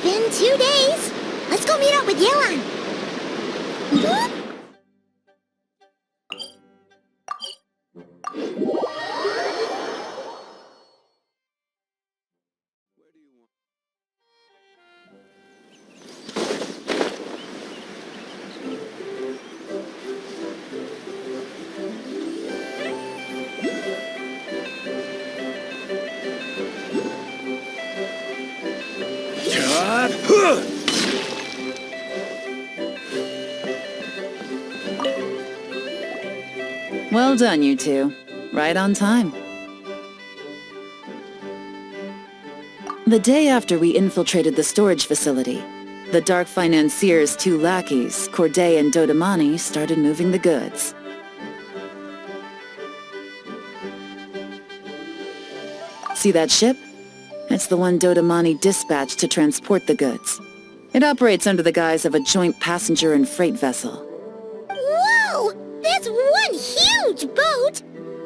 been 2 days. Let's go meet up with Yelan. Well done, you two. Right on time. The day after we infiltrated the storage facility, the Dark Financier's 2 lackeys, Corday and Dodamani, started moving the goods. See that ship? It's the one Dodamani dispatched to transport the goods. It operates under the guise of a joint passenger and freight vessel. Whoa! That's one huge boat!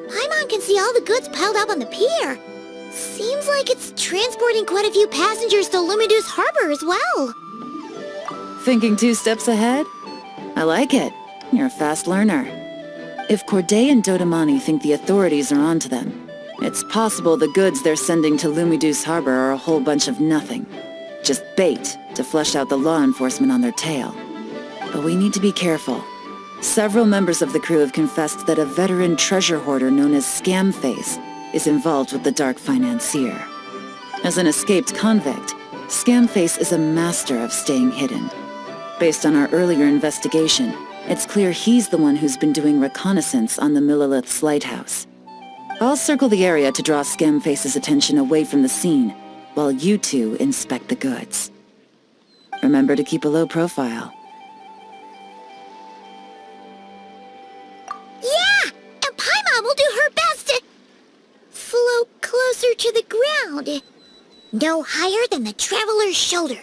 Paimon can see all the goods piled up on the pier. Seems like it's transporting quite a few passengers to Lumidu's harbor as well. Thinking 2 steps ahead? I like it. You're a fast learner. If Corday and Dodamani think the authorities are onto them, it's possible the goods they're sending to Lumidu's harbor are a whole bunch of nothing. Just bait to flush out the law enforcement on their tail. But we need to be careful. Several members of the crew have confessed that a veteran treasure hoarder known as Scamface is involved with the Dark Financier. As an escaped convict, Scamface is a master of staying hidden. Based on our earlier investigation, it's clear he's the one who's been doing reconnaissance on the Millilith's lighthouse. I'll circle the area to draw Scamface's attention away from the scene, while you two inspect the goods. Remember to keep a low profile. Yeah! And Paimon will do her best to float closer to the ground. No higher than the traveler's shoulder.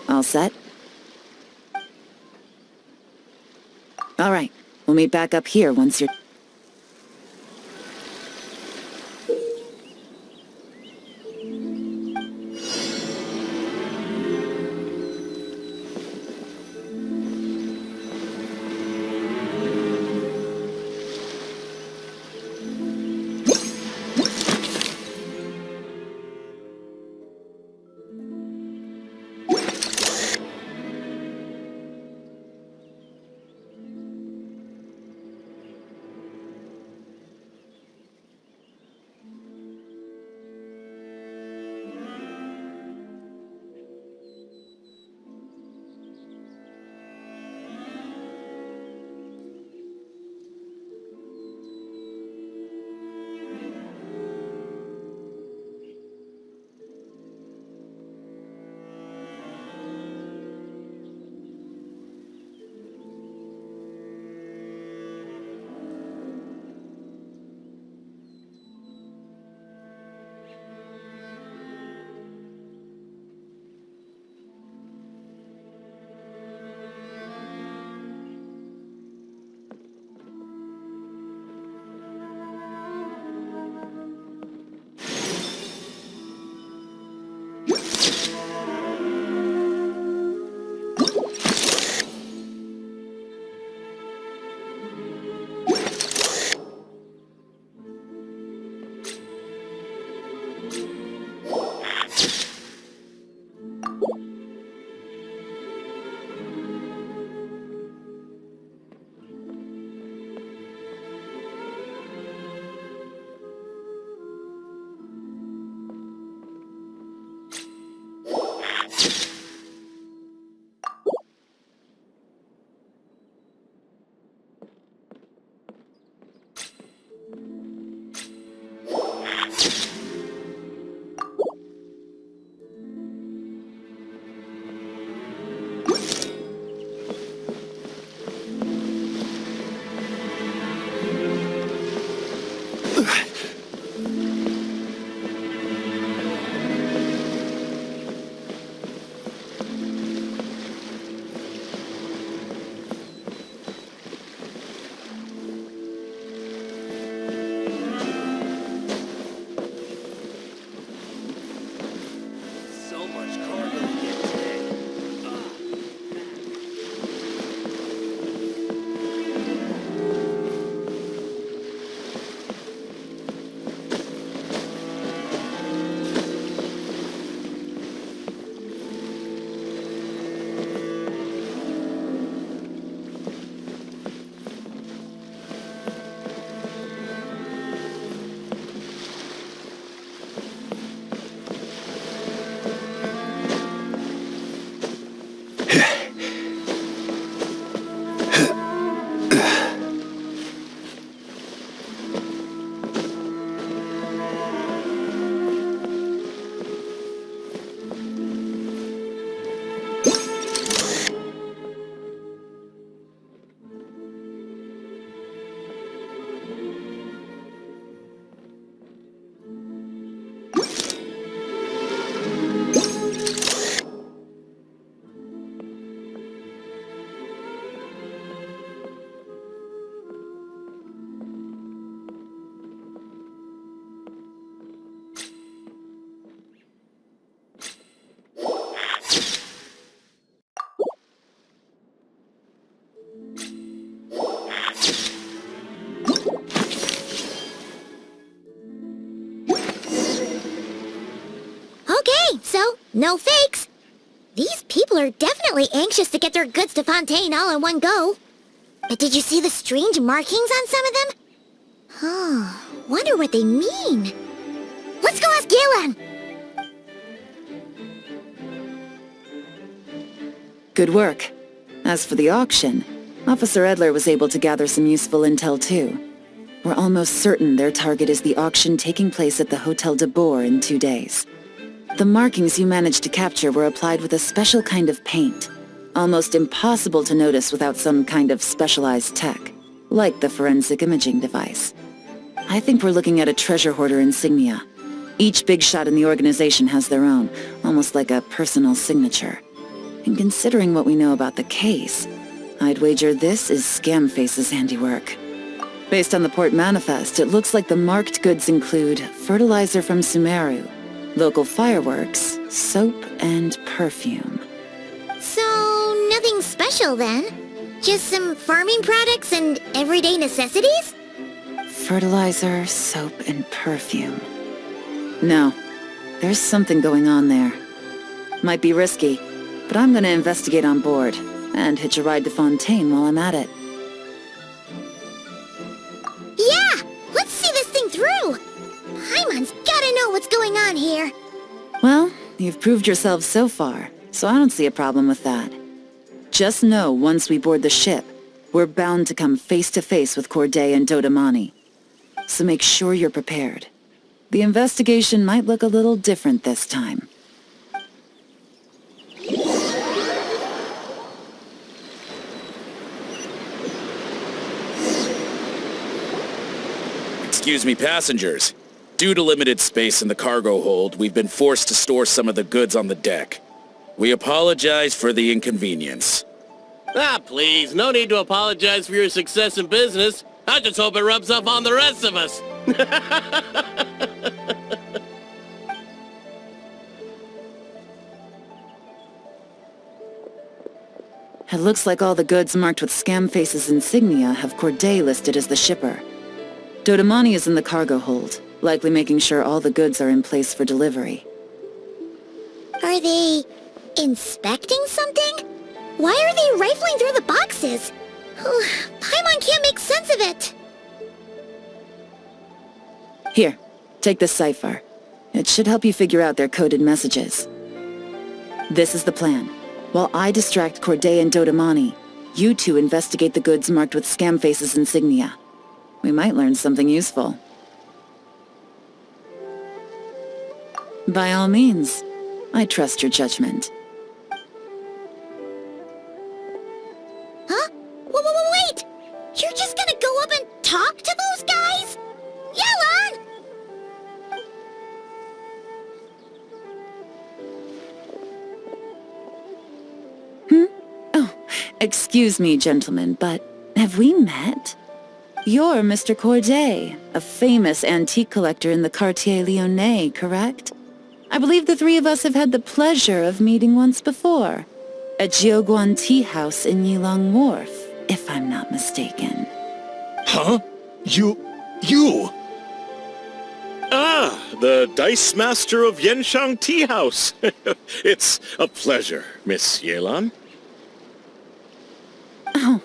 All set? All right, we'll meet back up here once you're... No fakes. These people are definitely anxious to get their goods to Fontaine all in one go. But did you see the strange markings on some of them? Oh, wonder what they mean. Let's go ask Galen! Good work. As for the auction, Officer Edler was able to gather some useful intel too. We're almost certain their target is the auction taking place at the Hotel de Boer in 2 days. The markings you managed to capture were applied with a special kind of paint, almost impossible to notice without some kind of specialized tech, like the forensic imaging device. I think we're looking at a treasure hoarder insignia. Each big shot in the organization has their own, almost like a personal signature. And considering what we know about the case, I'd wager this is Scamface's handiwork. Based on the port manifest, it looks like the marked goods include fertilizer from Sumeru, local fireworks, soap, and perfume. So, nothing special then? Just some farming products and everyday necessities? Fertilizer, soap, and perfume. No, there's something going on there. Might be risky, but I'm gonna investigate on board, and hitch a ride to Fontaine while I'm at it. Yeah! Let's see this thing through! Paimon's gotta know what's going on here. Well, you've proved yourself so far, so I don't see a problem with that. Just know once we board the ship, we're bound to come face to face with Corday and Dodamani. So make sure you're prepared. The investigation might look a little different this time. Excuse me, passengers. Due to limited space in the cargo hold, we've been forced to store some of the goods on the deck. We apologize for the inconvenience. Ah, please, no need to apologize for your success in business. I just hope it rubs off on the rest of us. It looks like all the goods marked with Scamface's insignia have Corday listed as the shipper. Dodamani is in the cargo hold, likely making sure all the goods are in place for delivery. Are they inspecting something? Why are they rifling through the boxes? Paimon can't make sense of it. Here, take this cipher. It should help you figure out their coded messages. This is the plan. While I distract Corday and Dodamani, you two investigate the goods marked with Scamface's insignia. We might learn something useful. By all means, I trust your judgment. Huh? Wait! You're just gonna go up and talk to those guys? Yelan! Oh, excuse me, gentlemen, but have we met? You're Mr. Corday, a famous antique collector in the Quartier Lyonnais, correct? I believe the three of us have had the pleasure of meeting once before, at Jiuguan Tea House in Yilong Wharf, if I'm not mistaken. Huh? You... Ah, the Dice Master of Yenshang Tea House. It's a pleasure, Miss Yelan. Oh,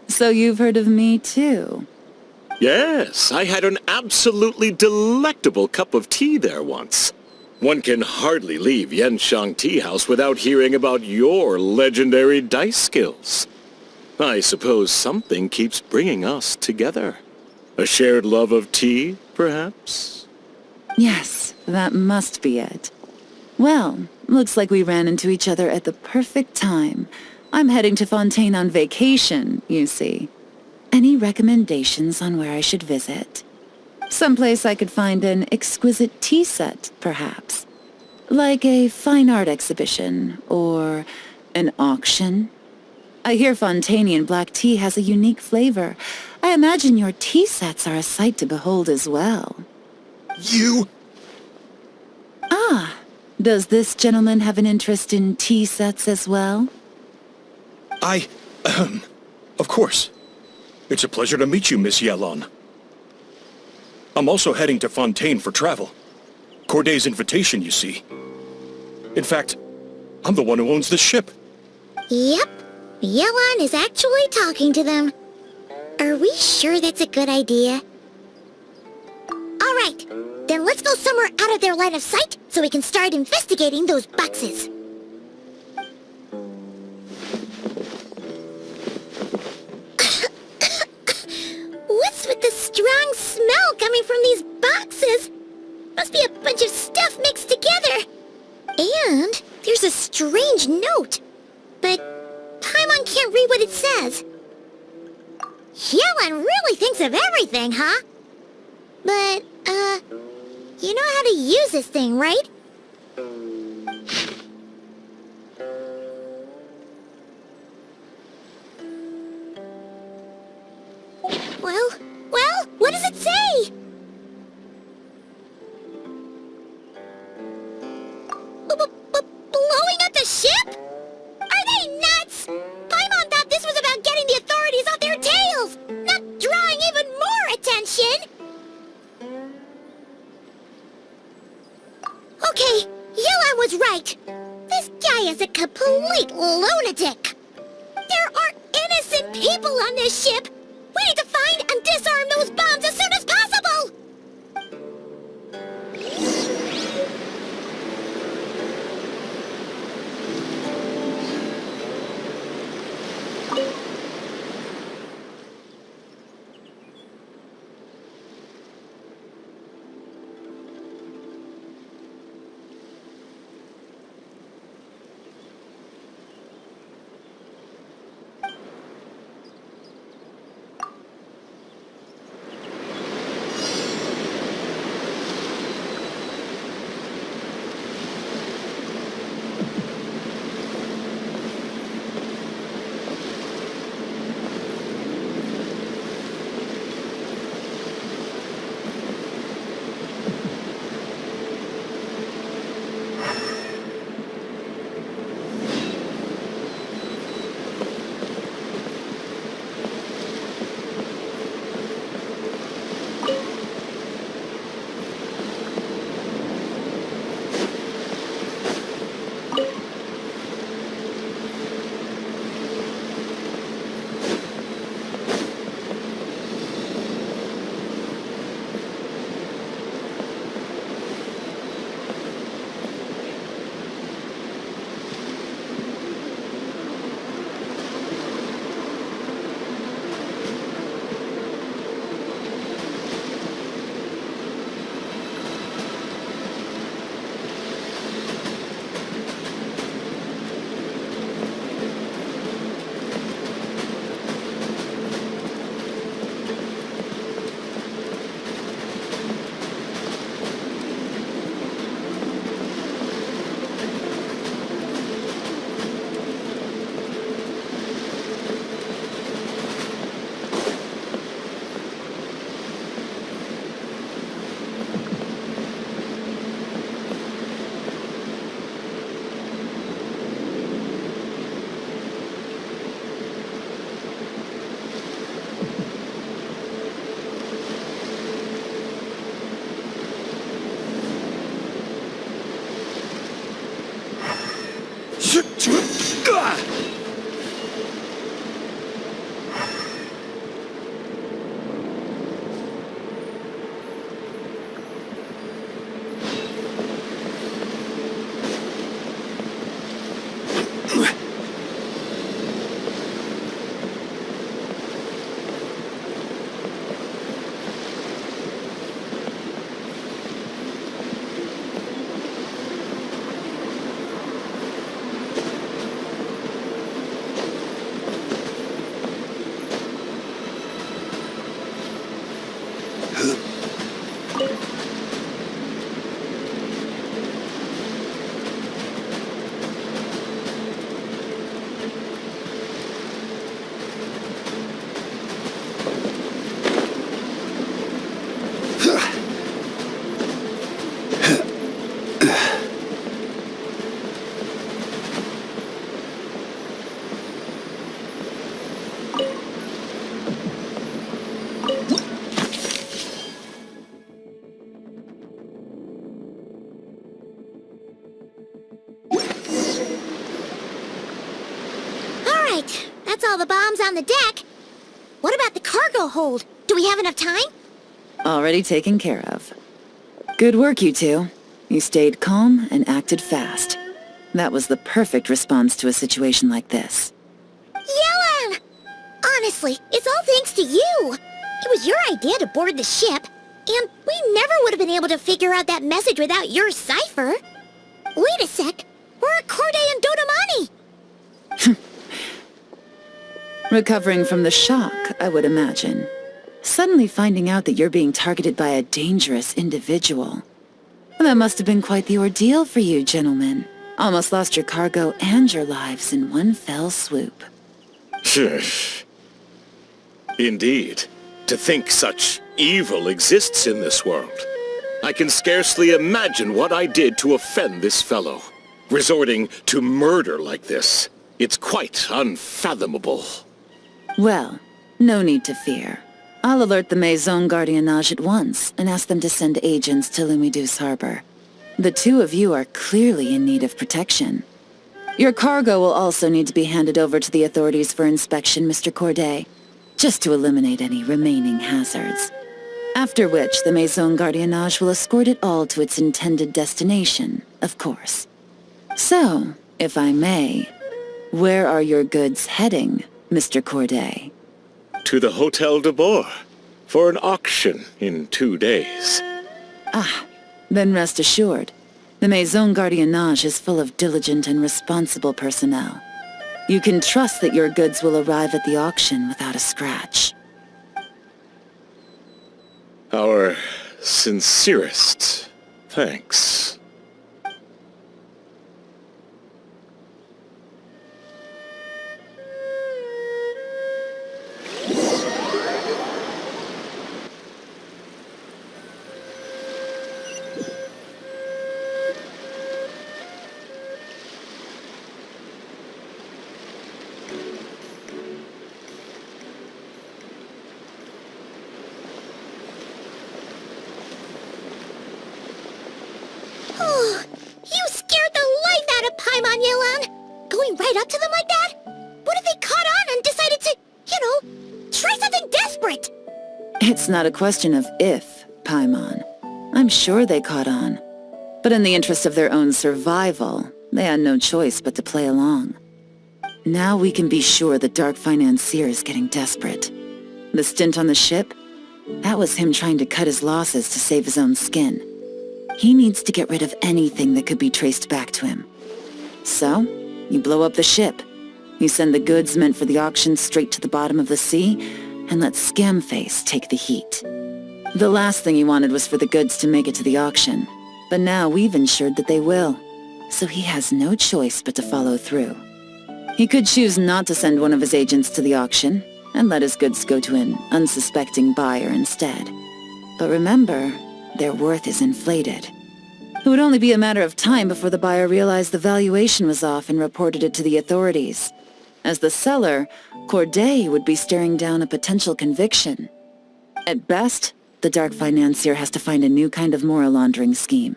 so you've heard of me too? Yes, I had an absolutely delectable cup of tea there once. One can hardly leave Yenshang Tea House without hearing about your legendary dice skills. I suppose something keeps bringing us together. A shared love of tea, perhaps? Yes, that must be it. Well, looks like we ran into each other at the perfect time. I'm heading to Fontaine on vacation, you see. Any recommendations on where I should visit? Someplace I could find an exquisite tea set, perhaps. Like a fine art exhibition, or an auction. I hear Fontainian black tea has a unique flavor. I imagine your tea sets are a sight to behold as well. You... Ah, does this gentleman have an interest in tea sets as well? Of course. It's a pleasure to meet you, Miss Yelan. I'm also heading to Fontaine for travel. Corday's invitation, you see. In fact, I'm the one who owns the ship. Yep. Yelan is actually talking to them. Are we sure that's a good idea? Alright, then let's go somewhere out of their line of sight so we can start investigating those boxes. What's with the strong smell coming from these boxes? Must be a bunch of stuff mixed together. And there's a strange note. But Paimon can't read what it says. Yelan really thinks of everything, huh? But, you know how to use this thing, right? Well, what does it say? Blowing up the ship? Are they nuts? Paimon thought this was about getting the authorities off their tails, not drawing even more attention. Okay, Yelan was right. This guy is a complete lunatic. There are innocent people on this ship. We need to find and disarm those bombs as soon as possible. Alright, that's all the bombs on the deck. What about the cargo hold? Do we have enough time? Already taken care of. Good work, you two. You stayed calm and acted fast. That was the perfect response to a situation like this. Yelan! Honestly, it's all thanks to you. It was your idea to board the ship, and we never would have been able to figure out that message without your cipher. Wait a sec. We're at Corday and Dodamani. Recovering from the shock, I would imagine. Suddenly finding out that you're being targeted by a dangerous individual. That must have been quite the ordeal for you, gentlemen. Almost lost your cargo and your lives in one fell swoop. Indeed. To think such evil exists in this world. I can scarcely imagine what I did to offend this fellow. Resorting to murder like this. It's quite unfathomable. Well, no need to fear. I'll alert the Maison Gardiennage at once and ask them to send agents to Lumidus Harbor. The two of you are clearly in need of protection. Your cargo will also need to be handed over to the authorities for inspection, Mr. Corday, just to eliminate any remaining hazards. After which, the Maison Gardiennage will escort it all to its intended destination, of course. So, if I may, where are your goods heading, Mr. Corday? To the Hotel de Boer for an auction in 2 days. Then rest assured, the Maison Gardiennage is full of diligent and responsible personnel. You can trust that your goods will arrive at the auction without a scratch. Our sincerest thanks. Oh, you scared the life out of Paimon, Yelan! Going right up to them like that? What if they caught on and decided to, try something desperate? It's not a question of if, Paimon. I'm sure they caught on. But in the interest of their own survival, they had no choice but to play along. Now we can be sure the Dark Financier is getting desperate. The stint on the ship? That was him trying to cut his losses to save his own skin. He needs to get rid of anything that could be traced back to him. So, you blow up the ship. You send the goods meant for the auction straight to the bottom of the sea, and let Scamface take the heat. The last thing he wanted was for the goods to make it to the auction, but now we've ensured that they will, so he has no choice but to follow through. He could choose not to send one of his agents to the auction, and let his goods go to an unsuspecting buyer instead. But remember, their worth is inflated. It would only be a matter of time before the buyer realized the valuation was off and reported it to the authorities. As the seller, Corday would be staring down a potential conviction. At best, the Dark Financier has to find a new kind of moral laundering scheme.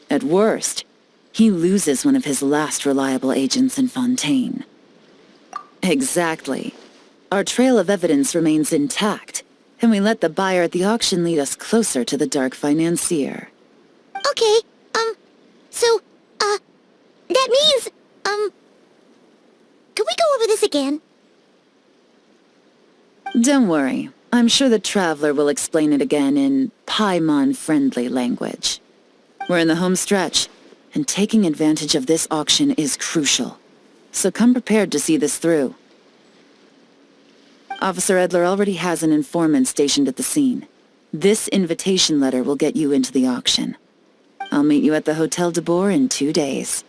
At worst, he loses one of his last reliable agents in Fontaine. Exactly. Our trail of evidence remains intact, and we let the buyer at the auction lead us closer to the Dark Financier. Okay, that means, can we go over this again? Don't worry. I'm sure the Traveler will explain it again in Paimon-friendly language. We're in the home stretch, and taking advantage of this auction is crucial. So come prepared to see this through. Officer Edler already has an informant stationed at the scene. This invitation letter will get you into the auction. I'll meet you at the Hotel de Boer in 2 days.